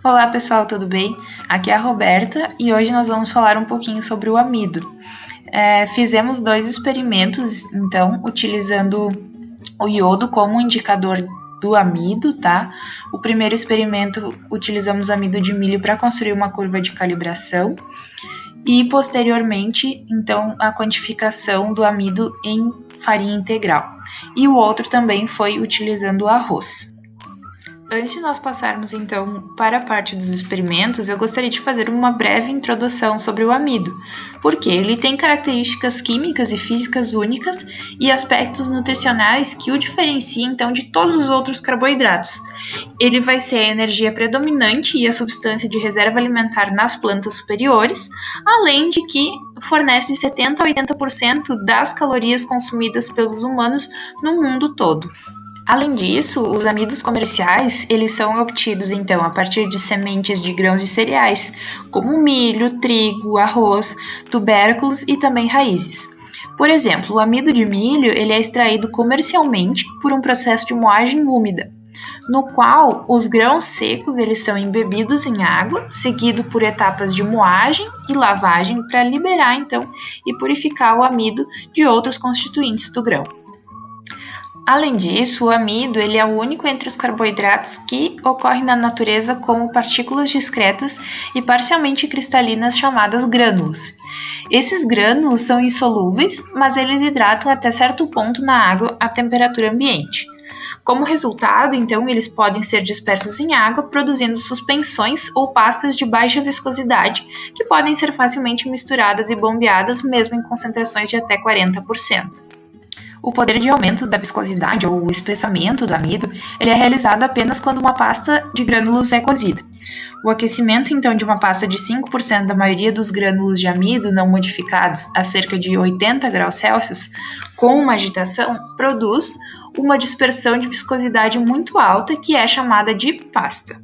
Olá pessoal, tudo bem? Aqui é a Roberta e hoje nós vamos falar um pouquinho sobre o amido. Fizemos 2 experimentos, então, utilizando o iodo como indicador do amido, tá? O primeiro experimento, utilizamos amido de milho para construir uma curva de calibração e, posteriormente, então, a quantificação do amido em farinha integral. E o outro também foi utilizando o arroz. Antes de nós passarmos, então, para a parte dos experimentos, eu gostaria de fazer uma breve introdução sobre o amido, porque ele tem características químicas e físicas únicas e aspectos nutricionais que o diferenciam, então, de todos os outros carboidratos. Ele vai ser a energia predominante e a substância de reserva alimentar nas plantas superiores, além de que fornece 70% a 80% das calorias consumidas pelos humanos no mundo todo. Além disso, os amidos comerciais, eles são obtidos então a partir de sementes de grãos de cereais, como milho, trigo, arroz, tubérculos e também raízes. Por exemplo, o amido de milho ele é extraído comercialmente por um processo de moagem úmida, no qual os grãos secos eles são embebidos em água, seguido por etapas de moagem e lavagem para liberar então e purificar o amido de outros constituintes do grão. Além disso, o amido ele é o único entre os carboidratos que ocorre na natureza como partículas discretas e parcialmente cristalinas chamadas grânulos. Esses grânulos são insolúveis, mas eles hidratam até certo ponto na água a temperatura ambiente. Como resultado, então, eles podem ser dispersos em água, produzindo suspensões ou pastas de baixa viscosidade, que podem ser facilmente misturadas e bombeadas, mesmo em concentrações de até 40%. O poder de aumento da viscosidade ou o espessamento do amido ele é realizado apenas quando uma pasta de grânulos é cozida. O aquecimento, então, de uma pasta de 5% da maioria dos grânulos de amido não modificados a cerca de 80 graus Celsius, com uma agitação, produz uma dispersão de viscosidade muito alta que é chamada de pasta.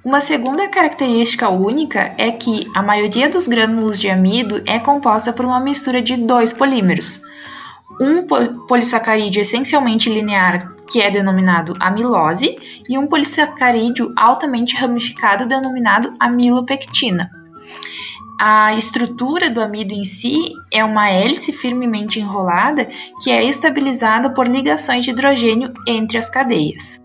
Uma segunda característica única é que a maioria dos grânulos de amido é composta por uma mistura de 2 polímeros. Um polissacarídeo essencialmente linear, que é denominado amilose, e um polissacarídeo altamente ramificado, denominado amilopectina. A estrutura do amido em si é uma hélice firmemente enrolada que é estabilizada por ligações de hidrogênio entre as cadeias.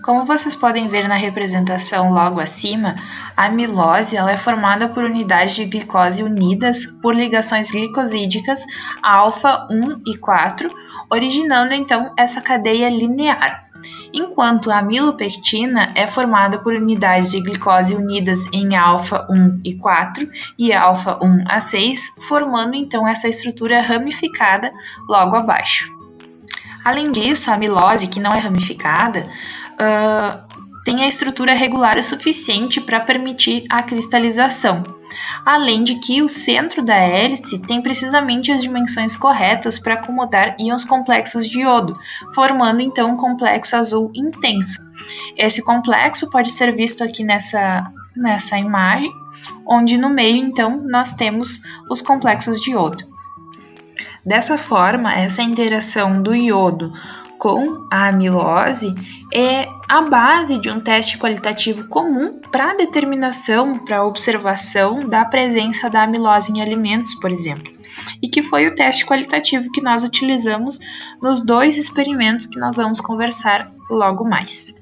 Como vocês podem ver na representação logo acima, a amilose ela é formada por unidades de glicose unidas por ligações glicosídicas alfa 1 e 4, originando então essa cadeia linear, enquanto a amilopectina é formada por unidades de glicose unidas em alfa 1 e 4 e alfa 1 a 6, formando então essa estrutura ramificada logo abaixo. Além disso, a amilose, que não é ramificada, tem a estrutura regular o suficiente para permitir a cristalização, além de que o centro da hélice tem precisamente as dimensões corretas para acomodar íons complexos de iodo, formando então um complexo azul intenso. Esse complexo pode ser visto aqui nessa imagem, onde no meio então nós temos os complexos de iodo. Dessa forma, essa interação do iodo com a amilose é a base de um teste qualitativo comum para a determinação, para a observação da presença da amilose em alimentos, por exemplo, e que foi o teste qualitativo que nós utilizamos nos 2 experimentos que nós vamos conversar logo mais.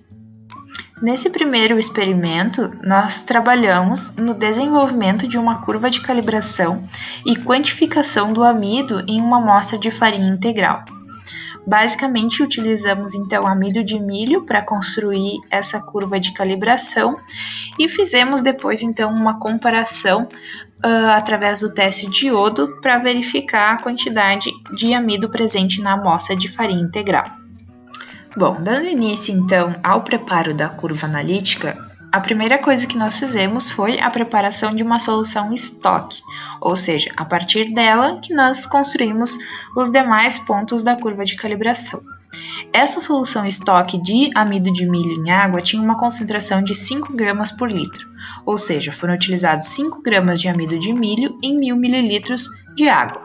Nesse primeiro experimento, nós trabalhamos no desenvolvimento de uma curva de calibração e quantificação do amido em uma amostra de farinha integral. Basicamente, utilizamos então amido de milho para construir essa curva de calibração e fizemos depois então uma comparação através do teste de iodo para verificar a quantidade de amido presente na amostra de farinha integral. Bom, dando início então ao preparo da curva analítica, a primeira coisa que nós fizemos foi a preparação de uma solução estoque, ou seja, a partir dela que nós construímos os demais pontos da curva de calibração. Essa solução estoque de amido de milho em água tinha uma concentração de 5 gramas por litro, ou seja, foram utilizados 5 gramas de amido de milho em 1.000 ml de água.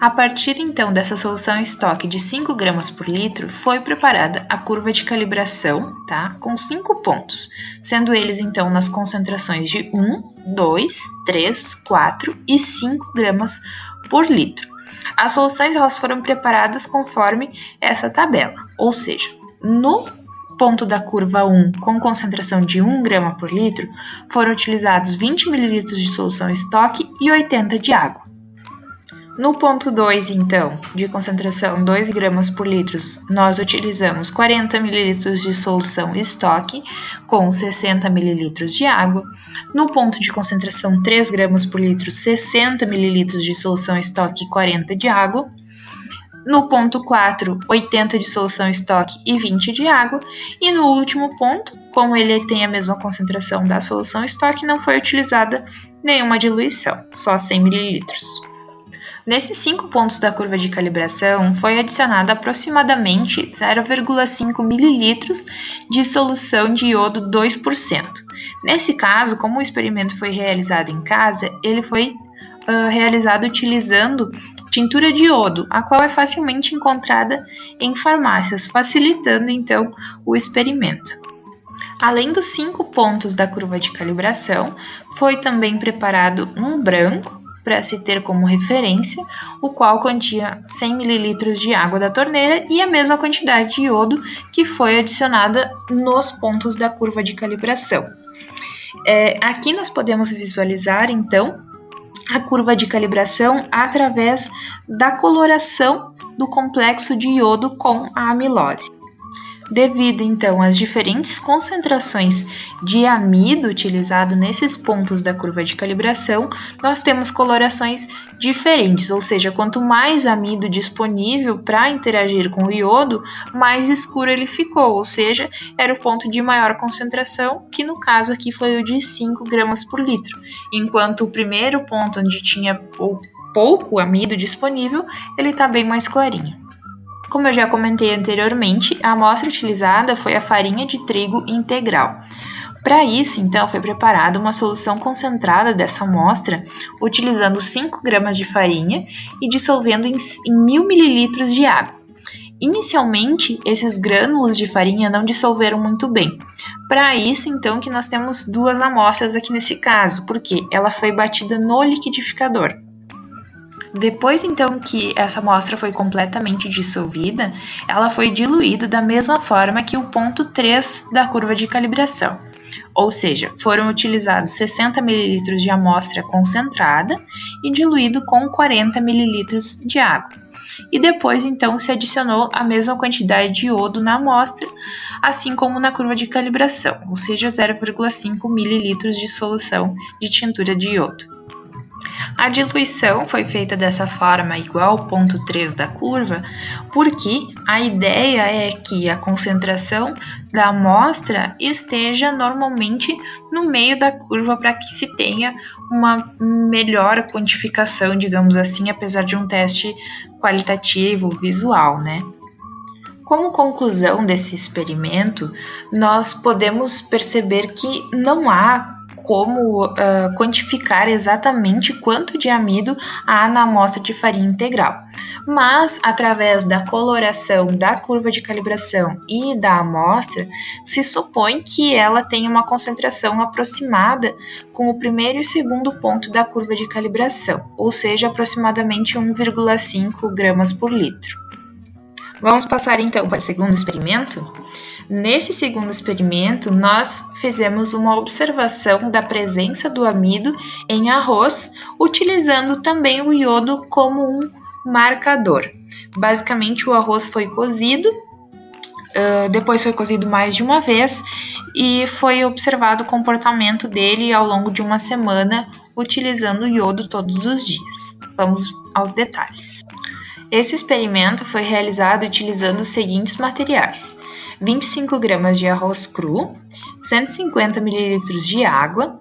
A partir então dessa solução estoque de 5 gramas por litro, foi preparada a curva de calibração, tá? Com 5 pontos, sendo eles então nas concentrações de 1, 2, 3, 4 e 5 gramas por litro. As soluções elas foram preparadas conforme essa tabela, ou seja, no ponto da curva 1, com concentração de 1 grama por litro, foram utilizados 20 ml de solução estoque e 80 de água. No ponto 2, então, de concentração 2 gramas por litro, nós utilizamos 40 ml de solução estoque com 60 ml de água. No ponto de concentração 3 gramas por litro, 60 ml de solução estoque e 40 de água. No ponto 4, 80 de solução estoque e 20 de água. E no último ponto, como ele tem a mesma concentração da solução estoque, não foi utilizada nenhuma diluição, só 100 ml. Nesses 5 pontos da curva de calibração, foi adicionado aproximadamente 0,5 ml de solução de iodo 2%. Nesse caso, como o experimento foi realizado em casa, ele foi realizado utilizando tintura de iodo, a qual é facilmente encontrada em farmácias, facilitando então o experimento. Além dos 5 pontos da curva de calibração, foi também preparado um branco, para se ter como referência, o qual continha 100 ml de água da torneira e a mesma quantidade de iodo que foi adicionada nos pontos da curva de calibração. Aqui nós podemos visualizar, então, a curva de calibração através da coloração do complexo de iodo com a amilose. Devido, então, às diferentes concentrações de amido utilizado nesses pontos da curva de calibração, nós temos colorações diferentes, ou seja, quanto mais amido disponível para interagir com o iodo, mais escuro ele ficou, ou seja, era o ponto de maior concentração, que no caso aqui foi o de 5 gramas por litro, enquanto o primeiro ponto onde tinha pouco amido disponível, ele está bem mais clarinho. Como eu já comentei anteriormente, a amostra utilizada foi a farinha de trigo integral. Para isso, então, foi preparada uma solução concentrada dessa amostra, utilizando 5 gramas de farinha e dissolvendo em 1.000 ml de água. Inicialmente, esses grânulos de farinha não dissolveram muito bem. Para isso, então, que nós temos 2 amostras aqui nesse caso, porque ela foi batida no liquidificador. Depois, então, que essa amostra foi completamente dissolvida, ela foi diluída da mesma forma que o ponto 3 da curva de calibração. Ou seja, foram utilizados 60 ml de amostra concentrada e diluído com 40 ml de água. E depois, então, se adicionou a mesma quantidade de iodo na amostra, assim como na curva de calibração, ou seja, 0,5 ml de solução de tintura de iodo. A diluição foi feita dessa forma igual ao ponto 3 da curva, porque a ideia é que a concentração da amostra esteja normalmente no meio da curva para que se tenha uma melhor quantificação, digamos assim, apesar de um teste qualitativo, visual, né? Como conclusão desse experimento, nós podemos perceber que não há como quantificar exatamente quanto de amido há na amostra de farinha integral. Mas, através da coloração da curva de calibração e da amostra, se supõe que ela tem uma concentração aproximada com o primeiro e segundo ponto da curva de calibração, ou seja, aproximadamente 1,5 gramas por litro. Vamos passar então para o segundo experimento? Nesse segundo experimento, nós fizemos uma observação da presença do amido em arroz, utilizando também o iodo como um marcador. Basicamente, o arroz foi cozido, depois foi cozido mais de uma vez e foi observado o comportamento dele ao longo de uma semana, utilizando o iodo todos os dias. Vamos aos detalhes. Esse experimento foi realizado utilizando os seguintes materiais: 25 gramas de arroz cru, 150 ml de água,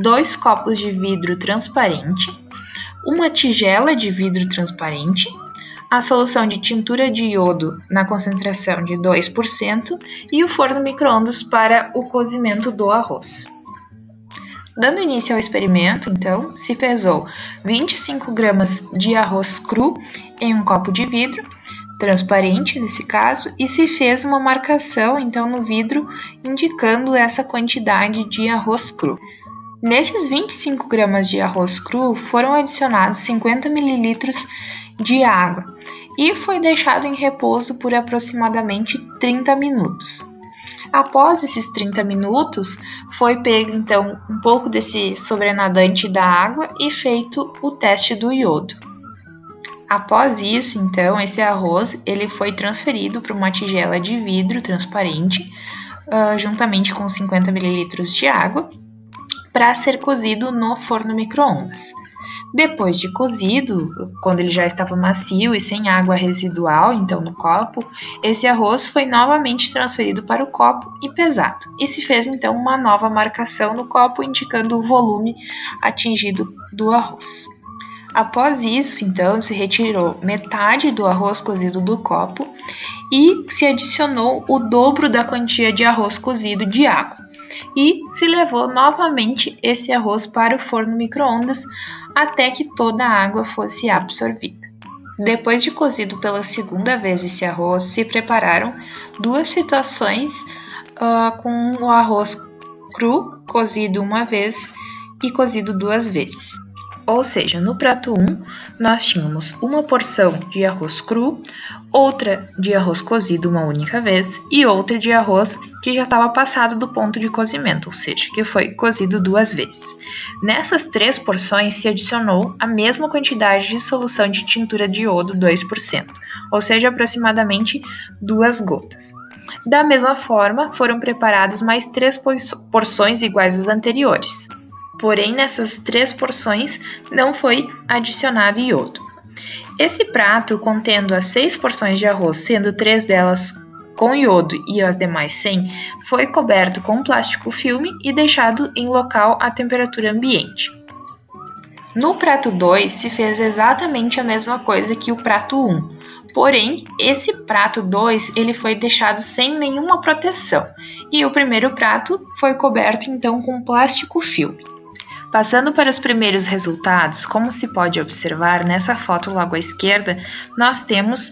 2 copos de vidro transparente, uma tigela de vidro transparente, a solução de tintura de iodo na concentração de 2% e o forno micro-ondas para o cozimento do arroz. Dando início ao experimento, então, se pesou 25 gramas de arroz cru em um copo de vidro, transparente nesse caso, e se fez uma marcação, então, no vidro, indicando essa quantidade de arroz cru. Nesses 25 gramas de arroz cru, foram adicionados 50 ml de água e foi deixado em repouso por aproximadamente 30 minutos. Após esses 30 minutos, foi pego então um pouco desse sobrenadante da água e feito o teste do iodo. Após isso, então, esse arroz ele foi transferido para uma tigela de vidro transparente, juntamente com 50 ml de água, para ser cozido no forno micro-ondas. Depois de cozido, quando ele já estava macio e sem água residual, então no copo, esse arroz foi novamente transferido para o copo e pesado, e se fez então uma nova marcação no copo indicando o volume atingido do arroz. Após isso, então, se retirou metade do arroz cozido do copo e se adicionou o dobro da quantia de arroz cozido de água. E se levou novamente esse arroz para o forno micro-ondas até que toda a água fosse absorvida. Depois de cozido pela segunda vez esse arroz, se prepararam duas situações com o arroz cru cozido uma vez e cozido duas vezes. Ou seja, no prato 1, nós tínhamos uma porção de arroz cru, outra de arroz cozido uma única vez e outra de arroz que já estava passado do ponto de cozimento, ou seja, que foi cozido duas vezes. Nessas 3 porções se adicionou a mesma quantidade de solução de tintura de iodo, 2%, ou seja, aproximadamente 2 gotas. Da mesma forma, foram preparadas mais 3 porções iguais às anteriores. Porém, nessas 3 porções não foi adicionado iodo. Esse prato, contendo as 6 porções de arroz, sendo 3 delas com iodo e as demais sem, foi coberto com plástico filme e deixado em local à temperatura ambiente. No prato 2 se fez exatamente a mesma coisa que o prato 1, porém esse prato 2 ele foi deixado sem nenhuma proteção e o primeiro prato foi coberto então com plástico filme. Passando para os primeiros resultados, como se pode observar nessa foto logo à esquerda, nós temos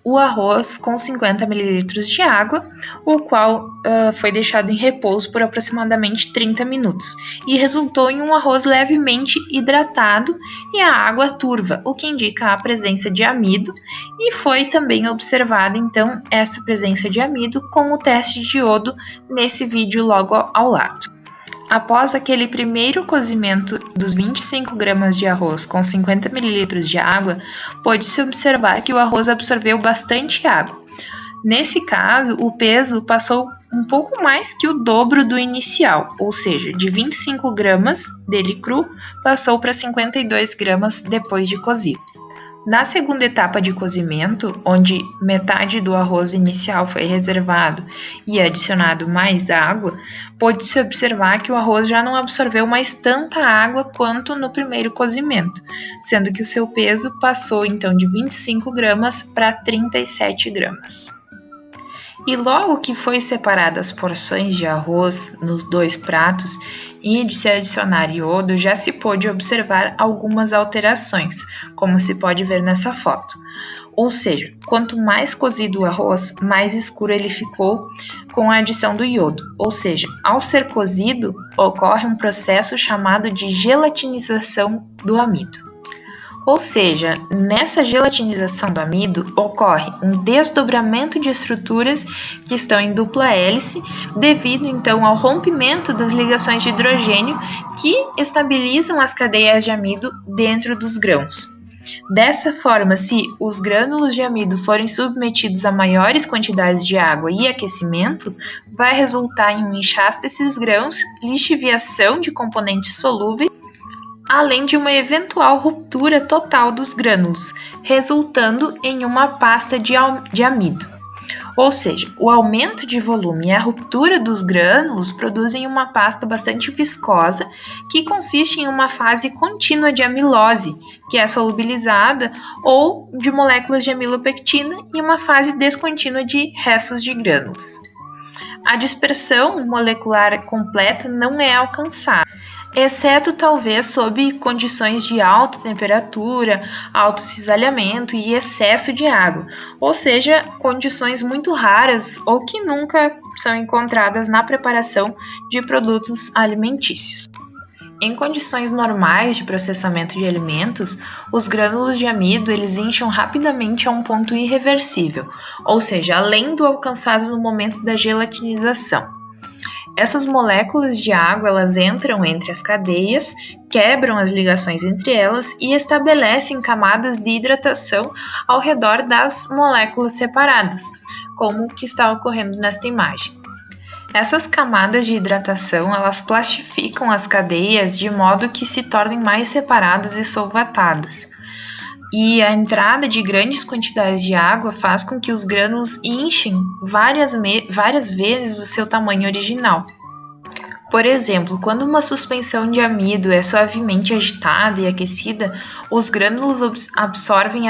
o arroz com 50 ml de água, o qual foi deixado em repouso por aproximadamente 30 minutos e resultou em um arroz levemente hidratado e a água turva, o que indica a presença de amido, e foi também observada então essa presença de amido com o teste de iodo nesse vídeo logo ao lado. Após aquele primeiro cozimento dos 25 gramas de arroz com 50 ml de água, pode-se observar que o arroz absorveu bastante água. Nesse caso, o peso passou um pouco mais que o dobro do inicial, ou seja, de 25 gramas dele cru, passou para 52 gramas depois de cozido. Na segunda etapa de cozimento, onde metade do arroz inicial foi reservado e adicionado mais água, pôde-se observar que o arroz já não absorveu mais tanta água quanto no primeiro cozimento, sendo que o seu peso passou então de 25 gramas para 37 gramas. E logo que foi separada as porções de arroz nos 2 pratos e de se adicionar iodo, já se pôde observar algumas alterações, como se pode ver nessa foto. Ou seja, quanto mais cozido o arroz, mais escuro ele ficou com a adição do iodo. Ou seja, ao ser cozido, ocorre um processo chamado de gelatinização do amido. Ou seja, nessa gelatinização do amido ocorre um desdobramento de estruturas que estão em dupla hélice, devido então ao rompimento das ligações de hidrogênio que estabilizam as cadeias de amido dentro dos grãos. Dessa forma, se os grânulos de amido forem submetidos a maiores quantidades de água e aquecimento, vai resultar em um inchaço desses grãos, lixiviação de componentes solúveis, além de uma eventual ruptura total dos grânulos, resultando em uma pasta de amido. Ou seja, o aumento de volume e a ruptura dos grânulos produzem uma pasta bastante viscosa, que consiste em uma fase contínua de amilose, que é solubilizada, ou de moléculas de amilopectina, e uma fase descontínua de restos de grânulos. A dispersão molecular completa não é alcançada. exceto talvez sob condições de alta temperatura, alto cisalhamento e excesso de água, ou seja, condições muito raras ou que nunca são encontradas na preparação de produtos alimentícios. Em condições normais de processamento de alimentos, os grânulos de amido eles incham rapidamente a um ponto irreversível, ou seja, além do alcançado no momento da gelatinização. Essas moléculas de água elas entram entre as cadeias, quebram as ligações entre elas e estabelecem camadas de hidratação ao redor das moléculas separadas, como o que está ocorrendo nesta imagem. Essas camadas de hidratação elas plastificam as cadeias de modo que se tornem mais separadas e solvatadas. E a entrada de grandes quantidades de água faz com que os grânulos inchem várias vezes o seu tamanho original. Por exemplo, quando uma suspensão de amido é suavemente agitada e aquecida, os grânulos absorvem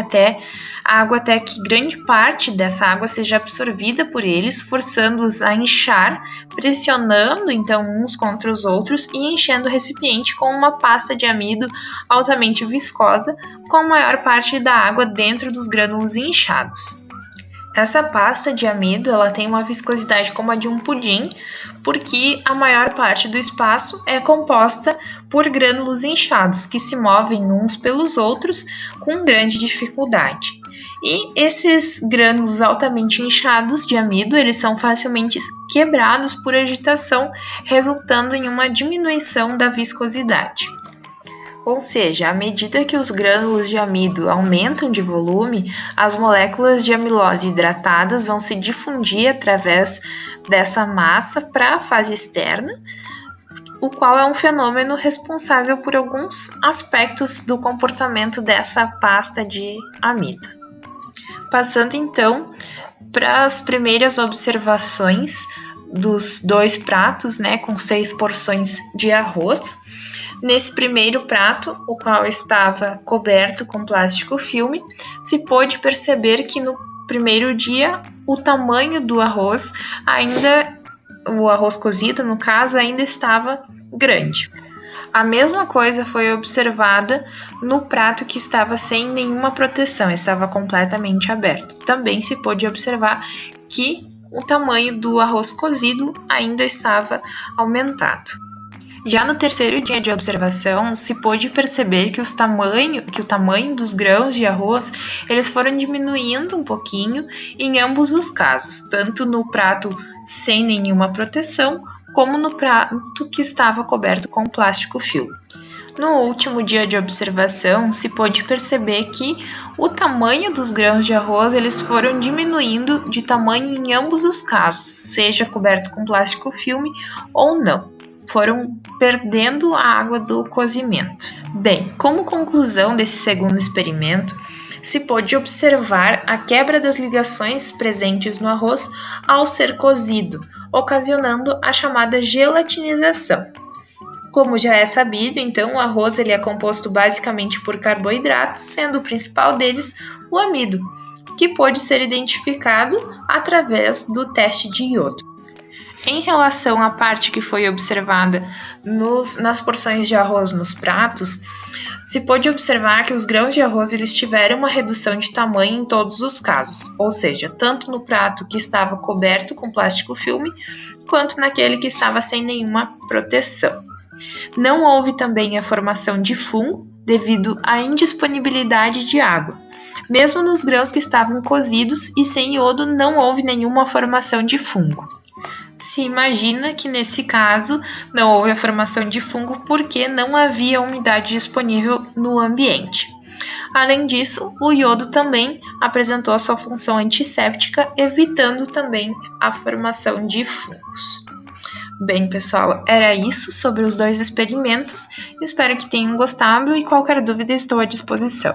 água até que grande parte dessa água seja absorvida por eles, forçando-os a inchar, pressionando então uns contra os outros e enchendo o recipiente com uma pasta de amido altamente viscosa, com a maior parte da água dentro dos grânulos inchados. Essa pasta de amido ela tem uma viscosidade como a de um pudim, porque a maior parte do espaço é composta por grânulos inchados, que se movem uns pelos outros com grande dificuldade. E esses grânulos altamente inchados de amido, eles são facilmente quebrados por agitação, resultando em uma diminuição da viscosidade. Ou seja, à medida que os grânulos de amido aumentam de volume, as moléculas de amilose hidratadas vão se difundir através dessa massa para a fase externa, o qual é um fenômeno responsável por alguns aspectos do comportamento dessa pasta de amido. Passando então para as primeiras observações dos dois pratos, com 6 porções de arroz. Nesse primeiro prato, o qual estava coberto com plástico filme, se pôde perceber que no primeiro dia o tamanho do arroz o arroz cozido no caso, ainda estava grande. A mesma coisa foi observada no prato que estava sem nenhuma proteção, estava completamente aberto. Também se pôde observar que o tamanho do arroz cozido ainda estava aumentado. Já no terceiro dia de observação, se pôde perceber que o tamanho dos grãos de arroz eles foram diminuindo um pouquinho em ambos os casos, tanto no prato sem nenhuma proteção, como no prato que estava coberto com plástico filme. No último dia de observação, se pôde perceber que o tamanho dos grãos de arroz eles foram diminuindo de tamanho em ambos os casos, seja coberto com plástico filme ou não. Foram perdendo a água do cozimento. Bem, como conclusão desse segundo experimento, se pôde observar a quebra das ligações presentes no arroz ao ser cozido, ocasionando a chamada gelatinização. Como já é sabido, então, o arroz ele é composto basicamente por carboidratos, sendo o principal deles o amido, que pode ser identificado através do teste de iodo. Em relação à parte que foi observada nas porções de arroz nos pratos, se pôde observar que os grãos de arroz eles tiveram uma redução de tamanho em todos os casos, ou seja, tanto no prato que estava coberto com plástico filme, quanto naquele que estava sem nenhuma proteção. Não houve também a formação de fungo devido à indisponibilidade de água. Mesmo nos grãos que estavam cozidos e sem iodo, não houve nenhuma formação de fungo. Se imagina que nesse caso não houve a formação de fungo porque não havia umidade disponível no ambiente. Além disso, o iodo também apresentou a sua função antisséptica, evitando também a formação de fungos. Bem, pessoal, era isso sobre os dois experimentos. Espero que tenham gostado e qualquer dúvida estou à disposição.